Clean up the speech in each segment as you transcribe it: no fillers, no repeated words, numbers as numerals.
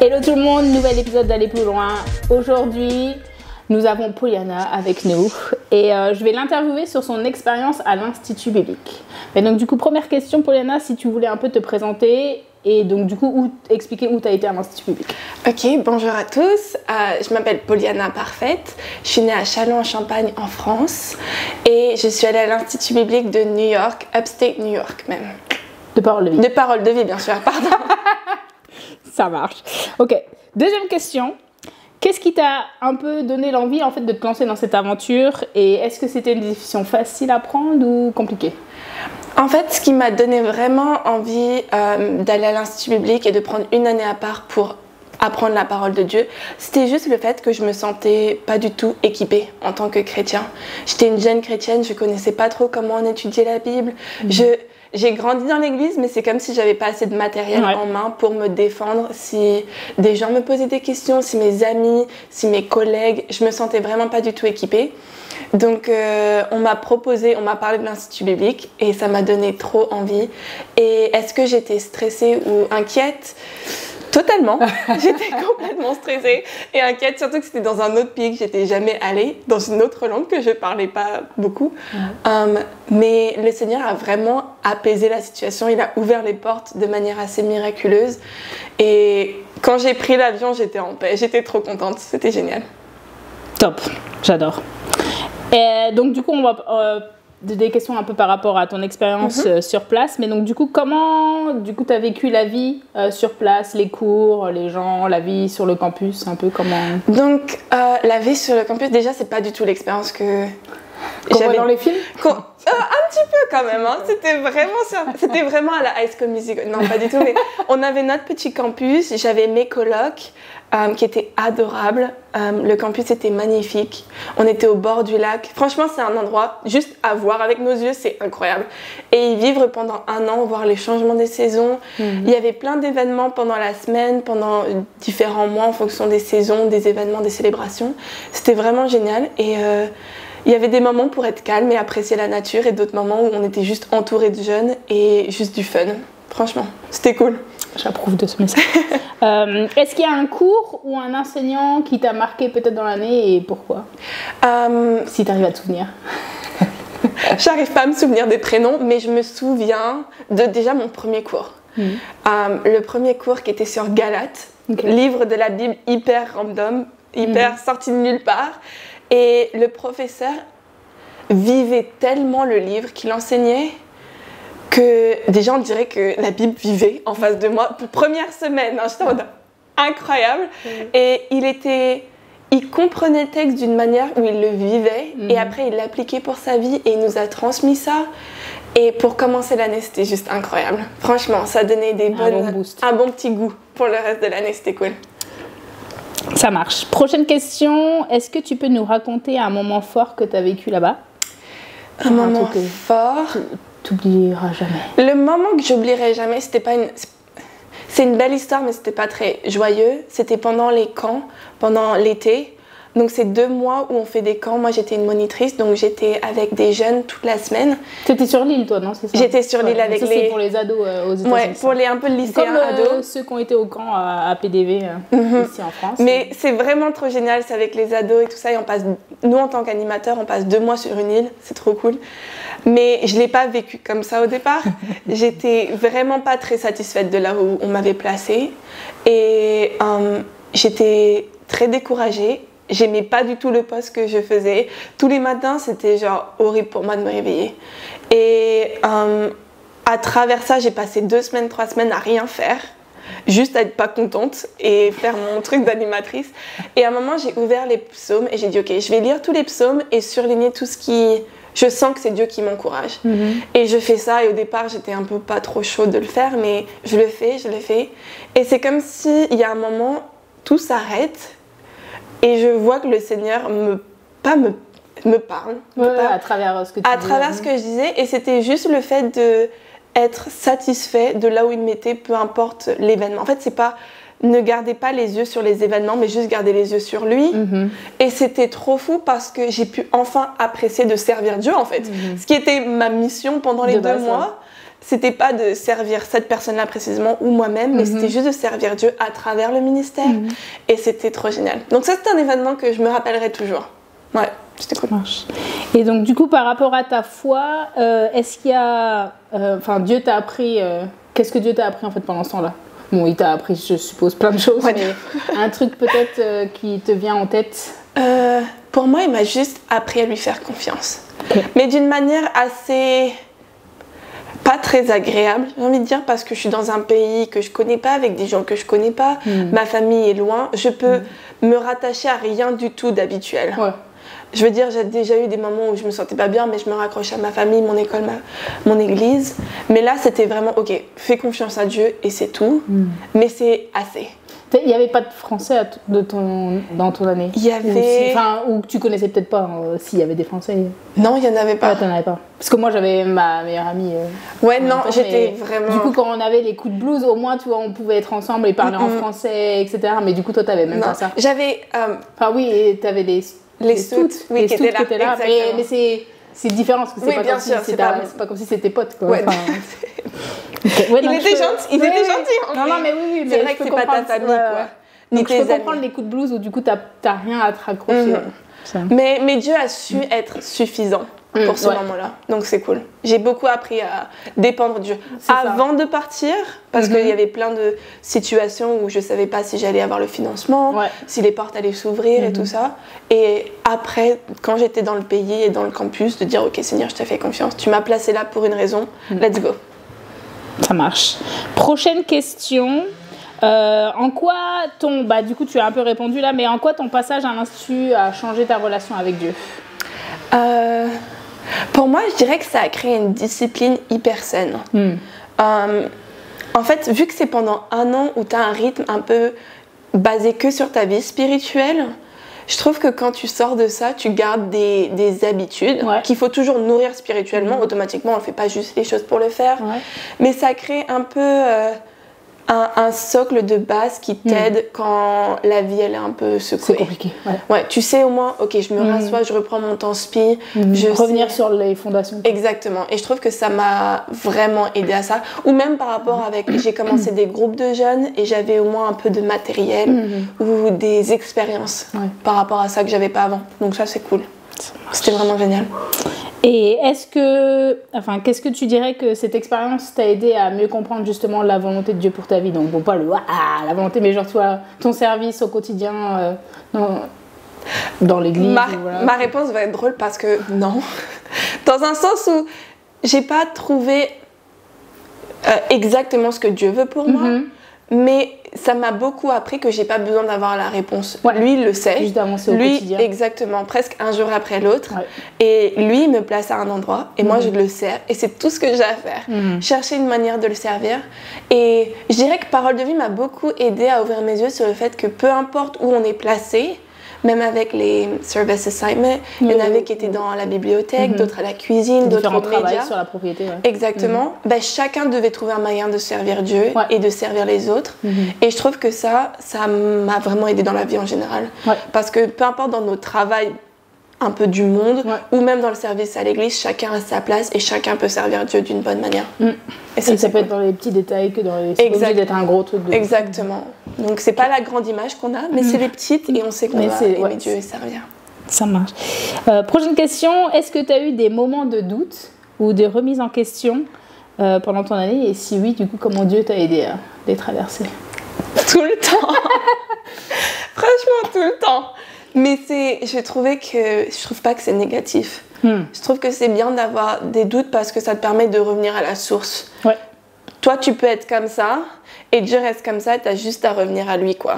Hello tout le monde, nouvel épisode d'Aller plus loin. Aujourd'hui, nous avons Poliana avec nous et je vais l'interviewer sur son expérience à l'Institut biblique. Et donc du coup, première question Poliana, si tu voulais un peu te présenter et donc du coup expliquer où tu as été à l'Institut biblique. Ok, bonjour à tous, je m'appelle Poliana Parfaite, je suis née à Châlons-en-Champagne en France et je suis allée à l'Institut biblique de New York, upstate New York même. De parole de vie. De parole de vie bien sûr, pardon. Ça marche. Ok, deuxième question. Qu'est-ce qui t'a un peu donné l'envie en fait de te lancer dans cette aventure et est-ce que c'était une décision facile à prendre ou compliquée? En fait, ce qui m'a donné vraiment envie d'aller à l'Institut biblique et de prendre une année à part pour apprendre la parole de Dieu, c'était juste le fait que je me sentais pas du tout équipée en tant que chrétien. J'étais une jeune chrétienne, je connaissais pas trop comment on étudiait la Bible. J'ai grandi dans l'église, mais c'est comme si j'avais pas assez de matériel en main pour me défendre. Si des gens me posaient des questions, si mes amis, si mes collègues, je me sentais vraiment pas du tout équipée. Donc on m'a parlé de l'Institut biblique et ça m'a donné trop envie. Et est-ce que j'étais stressée ou inquiète ? Totalement, j'étais complètement stressée et inquiète, surtout que c'était dans un autre pays que j'étais jamais allée, dans une autre langue que je parlais pas beaucoup. Mais le Seigneur a vraiment apaisé la situation, il a ouvert les portes de manière assez miraculeuse. Et quand j'ai pris l'avion, j'étais en paix, j'étais trop contente, c'était génial. Top, j'adore. Et donc du coup, on va... des questions un peu par rapport à ton expérience sur place, mais donc du coup, comment tu as vécu la vie sur place, les cours, les gens, la vie sur le campus, un peu comment... Donc, la vie sur le campus, déjà, c'est pas du tout l'expérience que j'avais dans les films. Un petit peu quand même, hein. C'était vraiment à la High School Musical. Non, pas du tout, mais on avait notre petit campus, j'avais mes colocs qui étaient adorables. Le campus était magnifique. On était au bord du lac. Franchement, c'est un endroit juste à voir avec nos yeux, c'est incroyable. Et y vivre pendant un an, voir les changements des saisons. Il y avait plein d'événements pendant la semaine, pendant différents mois en fonction des saisons, des événements, des célébrations. C'était vraiment génial. Et il y avait des moments pour être calme et apprécier la nature et d'autres moments où on était juste entouré de jeunes et juste du fun. Franchement, c'était cool. J'approuve de ce message. Est-ce qu'il y a un cours ou un enseignant qui t'a marqué peut-être dans l'année et pourquoi si tu arrives à te souvenir. J'arrive pas à me souvenir des prénoms, mais je me souviens de déjà mon premier cours. Le premier cours qui était sur Galates, livre de la Bible hyper random, hyper sorti de nulle part. Et le professeur vivait tellement le livre qu'il enseignait que déjà on dirait que la Bible vivait en face de moi. Première semaine, hein, j'étais en mode incroyable. Et il comprenait le texte d'une manière où il le vivait et après il l'appliquait pour sa vie et il nous a transmis ça. Et pour commencer l'année, c'était juste incroyable. Franchement, ça donnait un bon petit goût pour le reste de l'année, c'était cool. Ça marche. Prochaine question, est-ce que tu peux nous raconter un moment fort que tu as vécu là-bas? Un moment fort? T'oublieras jamais. Le moment que j'oublierai jamais, c'est une belle histoire, mais c'était pas très joyeux. C'était pendant les camps, pendant l'été. Donc c'est 2 mois où on fait des camps. Moi j'étais une monitrice, donc j'étais avec des jeunes toute la semaine. T'étais sur l'île toi, non? C'est ça? J'étais sur l'île avec c'est pour les ados aux États-Unis. Ouais, pour les un peu lycéens ados. Ceux qui ont été au camp à PDV ici en France. Mais c'est vraiment trop génial, c'est avec les ados et tout ça. Et nous en tant qu'animateurs, on passe 2 mois sur une île, c'est trop cool. Mais je l'ai pas vécu comme ça au départ. J'étais vraiment pas très satisfaite de là où on m'avait placée. Et j'étais très découragée. J'aimais pas du tout le poste que je faisais. Tous les matins, c'était genre horrible pour moi de me réveiller. Et à travers ça, j'ai passé 2 semaines, 3 semaines à rien faire. Juste à être pas contente et faire mon truc d'animatrice. Et à un moment, j'ai ouvert les psaumes et j'ai dit, ok, je vais lire tous les psaumes et surligner tout ce qui... Je sens que c'est Dieu qui m'encourage. Et je fais ça et au départ, j'étais un peu pas trop chaude de le faire, mais je le fais. Et c'est comme s'il y a un moment, tout s'arrête. Et je vois que le Seigneur me parle. À travers ce que tu disais. À travers ce que je disais. Et c'était juste le fait d'être satisfait de là où il me mettait, peu importe l'événement. En fait, c'est pas... Ne gardez pas les yeux sur les événements, mais juste gardez les yeux sur lui. Et c'était trop fou parce que j'ai pu enfin apprécier de servir Dieu, en fait. Ce qui était ma mission pendant les 2 mois. c'était pas de servir cette personne-là précisément ou moi-même, mais c'était juste de servir Dieu à travers le ministère. Et c'était trop génial. Donc ça, c'est un événement que je me rappellerai toujours. Ouais, c'était cool. Et donc, du coup, par rapport à ta foi, est-ce qu'il y a... Enfin, Dieu t'a appris... Qu'est-ce que Dieu t'a appris, en fait, pendant ce temps-là? Bon, il t'a appris, je suppose, plein de choses, mais un truc peut-être qui te vient en tête? Pour moi, il m'a juste appris à lui faire confiance. Mais d'une manière assez... pas très agréable, j'ai envie de dire, parce que je suis dans un pays que je connais pas, avec des gens que je connais pas, ma famille est loin, je peux me rattacher à rien du tout d'habituel. Je veux dire, j'ai déjà eu des moments où je me sentais pas bien, mais je me raccrochais à ma famille, mon école, mon église. Mais là, c'était vraiment, ok, fais confiance à Dieu et c'est tout, mais c'est assez. Il n'y avait pas de français dans ton année? Il y avait... Ou que tu connaissais peut-être pas, s'il y avait des français. Non, il n'y en avait pas. T'en avais pas. Parce que moi, j'avais ma meilleure amie. Ouais, non, j'étais vraiment... Du coup, quand on avait les coups de blues, au moins, tu vois, on pouvait être ensemble et parler en français, etc. Mais du coup, toi, t'avais même pas ça. J'avais... Enfin, oui, et t'avais les scouts, oui, qui étaient là. Mais c'est différent, parce que c'est pas, comme si pas comme si c'était potes, quoi. Ouais. Ouais, il était gentil, ils étaient gentils. Non, mais oui, c'est vrai que c'est pas ta famille, quoi. Donc je peux comprendre les coups de blues où du coup t'as rien à te raccrocher. Mais Dieu a su être suffisant pour ce moment-là, donc c'est cool. J'ai beaucoup appris à dépendre de Dieu avant de partir, parce qu'il y avait plein de situations où je savais pas si j'allais avoir le financement, si les portes allaient s'ouvrir et tout ça. Et après, quand j'étais dans le pays et dans le campus, de dire ok Seigneur, je te fais confiance, tu m'as placé là pour une raison, let's go. Ça marche. Prochaine question. En quoi du coup tu as un peu répondu là, mais en quoi ton passage à l'Institut a changé ta relation avec Dieu? Pour moi, je dirais que ça a créé une discipline hyper saine. En fait, vu que c'est pendant un an où tu as un rythme un peu basé que sur ta vie spirituelle, je trouve que quand tu sors de ça, tu gardes des habitudes qu'il faut toujours nourrir spirituellement. Automatiquement, on ne fait pas juste les choses pour le faire. Mais ça crée un peu un socle de base qui t'aide quand la vie elle est un peu secouée. C'est compliqué. Ouais, tu sais au moins, ok, je me rassois, je reprends mon temps spi. Revenir sur les fondations. Exactement. Et je trouve que ça m'a vraiment aidé à ça. Ou même par rapport avec, j'ai commencé des groupes de jeunes et j'avais au moins un peu de matériel ou des expériences par rapport à ça que j'avais pas avant. Donc ça c'est cool. C'était vraiment génial. Et qu'est-ce que tu dirais que cette expérience t'a aidé à mieux comprendre justement la volonté de Dieu pour ta vie? Donc bon, pas la volonté, mais genre toi, ton service au quotidien dans l'église. Ma réponse va être drôle parce que non. Dans un sens où j'ai pas trouvé exactement ce que Dieu veut pour moi, mais ça m'a beaucoup appris que j'ai pas besoin d'avoir la réponse. Lui, il le sait. Juste d'avancer au quotidien. Exactement, presque un jour après l'autre. Et lui, il me place à un endroit et moi, je le sers. Et c'est tout ce que j'ai à faire. Chercher une manière de le servir. Et je dirais que Parole de vie m'a beaucoup aidé à ouvrir mes yeux sur le fait que peu importe où on est placé, même avec les service assignments, il y en avait qui étaient dans la bibliothèque, d'autres à la cuisine, d'autres aux médias. Sur la propriété. Exactement. Chacun devait trouver un moyen de servir Dieu et de servir les autres. Et je trouve que ça m'a vraiment aidé dans la vie en général. Parce que peu importe dans notre travail un peu du monde, ou même dans le service à l'église, chacun a sa place et chacun peut servir Dieu d'une bonne manière. Et ça peut être dans les petits détails que dans les... C'est obligé d'être un gros truc. Exactement. Donc c'est pas la grande image qu'on a, mais c'est les petites et on sait qu'on va aimer Dieu et servir. Ça marche. Prochaine question, est-ce que tu as eu des moments de doute ou de remise en question pendant ton année? Et si oui, du coup, comment Dieu t'a aidé à les traverser? Tout le temps. Franchement, tout le temps. Mais je trouve pas que c'est négatif. Je trouve que c'est bien d'avoir des doutes parce que ça te permet de revenir à la source. Toi, tu peux être comme ça et Dieu reste comme ça, tu as juste à revenir à lui, quoi.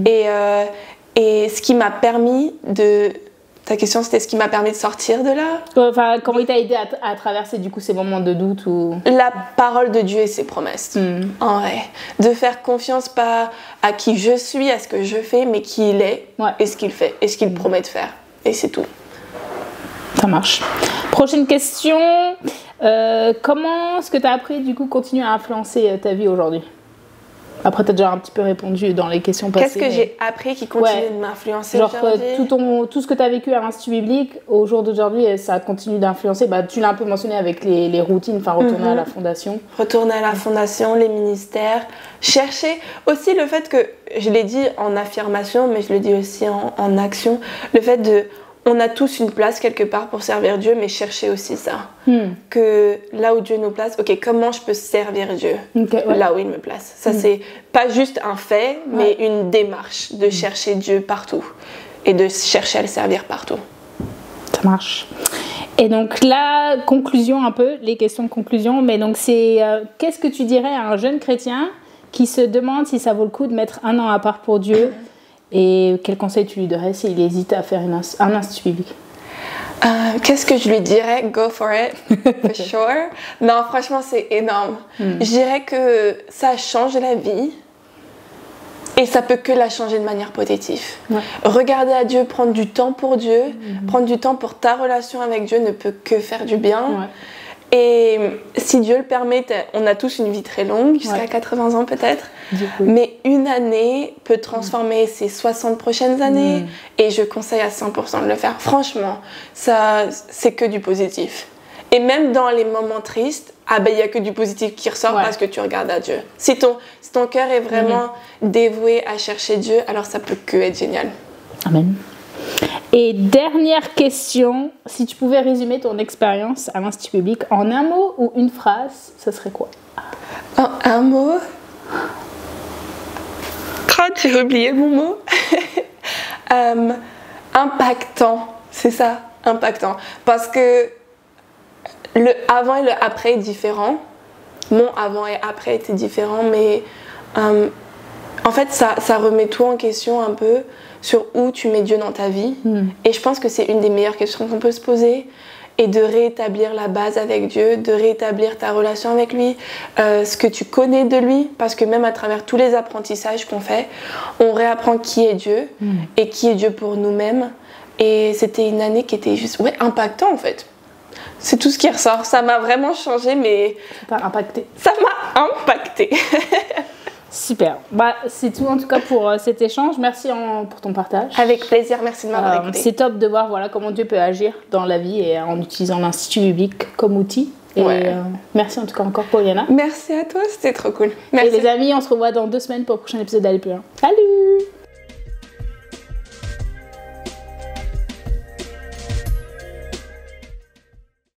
Et ce qui m'a permis de... Ta question, c'était ce qui m'a permis de sortir de là. Comment il t'a aidé à traverser du coup ces moments de doute ou... La parole de Dieu et ses promesses. En vrai. De faire confiance pas à qui je suis, à ce que je fais, mais qui il est et ce qu'il fait et ce qu'il promet de faire. Et c'est tout. Ça marche. Prochaine question. Comment ce que tu as appris du coup continue à influencer ta vie aujourd'hui? Après, tu as déjà un petit peu répondu dans les questions passées. Qu'est-ce que j'ai appris qui continue de m'influencer aujourd'hui? Tout ce que tu as vécu à l'Institut biblique, au jour d'aujourd'hui, ça continue d'influencer. Tu l'as un peu mentionné avec les routines, enfin retourner à la fondation. Retourner à la fondation, les ministères. Chercher aussi le fait que, je l'ai dit en affirmation, mais je le dis aussi en action, le fait de... On a tous une place quelque part pour servir Dieu, mais chercher aussi ça. Que là où Dieu nous place, ok, comment je peux servir Dieu là où il me place. Ça, c'est pas juste un fait, mais une démarche de chercher Dieu partout et de chercher à le servir partout. Ça marche. Et donc là, conclusion un peu, les questions de conclusion, mais donc c'est qu'est-ce que tu dirais à un jeune chrétien qui se demande si ça vaut le coup de mettre un an à part pour Dieu? Et quel conseil tu lui donnerais s'il hésite à faire un institut biblique? Qu'est-ce que je lui dirais? Go for it, for sure. Non, franchement, c'est énorme. Je dirais que ça change la vie et ça peut que la changer de manière positive. Regarder à Dieu, prendre du temps pour Dieu, prendre du temps pour ta relation avec Dieu ne peut que faire du bien. Et si Dieu le permet, on a tous une vie très longue, jusqu'à 80 ans peut-être, mais une année peut transformer ces 60 prochaines années et je conseille à 100% de le faire. Franchement, ça, c'est que du positif. Et même dans les moments tristes, il n'y a que du positif qui ressort parce que tu regardes à Dieu. Si ton cœur est vraiment dévoué à chercher Dieu, alors ça peut que être génial. Amen. Et dernière question, si tu pouvais résumer ton expérience à l'Institut biblique en un mot ou une phrase, ce serait quoi? En un mot? J'ai oublié mon mot. Impactant, c'est ça, impactant. Parce que le avant et le après est différent. Mon avant et après était différent, mais en fait, ça remet tout en question un peu sur où tu mets Dieu dans ta vie. Et je pense que c'est une des meilleures questions qu'on peut se poser. Et de rétablir la base avec Dieu, de rétablir ta relation avec lui, ce que tu connais de lui. Parce que même à travers tous les apprentissages qu'on fait, on réapprend qui est Dieu et qui est Dieu pour nous-mêmes. Et c'était une année qui était juste impactant en fait. C'est tout ce qui ressort. Ça m'a vraiment changé, mais... Ça t'a impacté. Ça m'a impacté. Super. C'est tout en tout cas pour cet échange. Merci pour ton partage. Avec plaisir, merci de m'avoir écouté. C'est top de voir comment Dieu peut agir dans la vie et en utilisant l'Institut biblique comme outil. Et merci en tout cas encore Pauliana. Merci à toi, c'était trop cool. Merci. Et les amis, on se revoit dans 2 semaines pour le prochain épisode d'Aller plus loin. Salut!